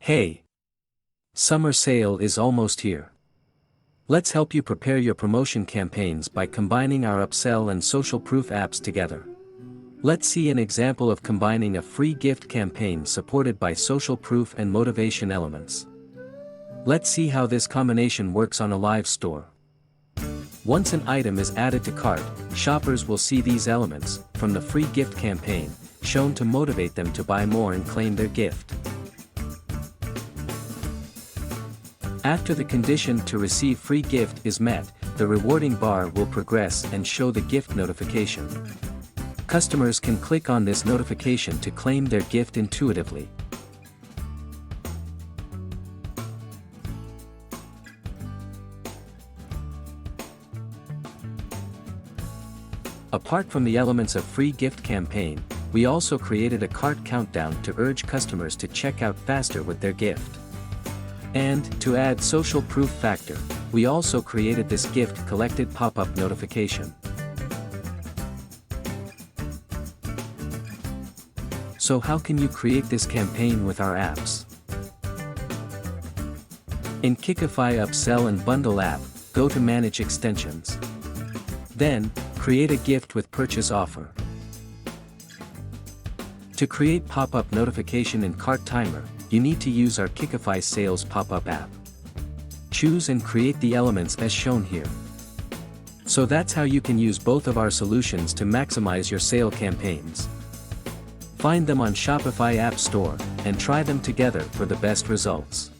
Hey! Summer sale is almost here. Let's help you prepare your promotion campaigns by combining our upsell and social proof apps together. Let's see an example of combining a free gift campaign supported by social proof and motivation elements. Let's see how this combination works on a live store. Once an item is added to cart, shoppers will see these elements, from the free gift campaign, shown to motivate them to buy more and claim their gift. After the condition to receive free gift is met, the rewarding bar will progress and show the gift notification. Customers can click on this notification to claim their gift intuitively. Apart from the elements of free gift campaign, we also created a cart countdown to urge customers to check out faster with their gift. And, to add social proof factor, we also created this gift collected pop-up notification. So how can you create this campaign with our apps? In Qikify Upsell and Bundle app, go to Manage Extensions. Then, create a gift with purchase offer. To create pop-up notification in Cart Timer, you need to use our Qikify Sales pop-up app. Choose and create the elements as shown here. So that's how you can use both of our solutions to maximize your sale campaigns. Find them on Shopify App Store, and try them together for the best results.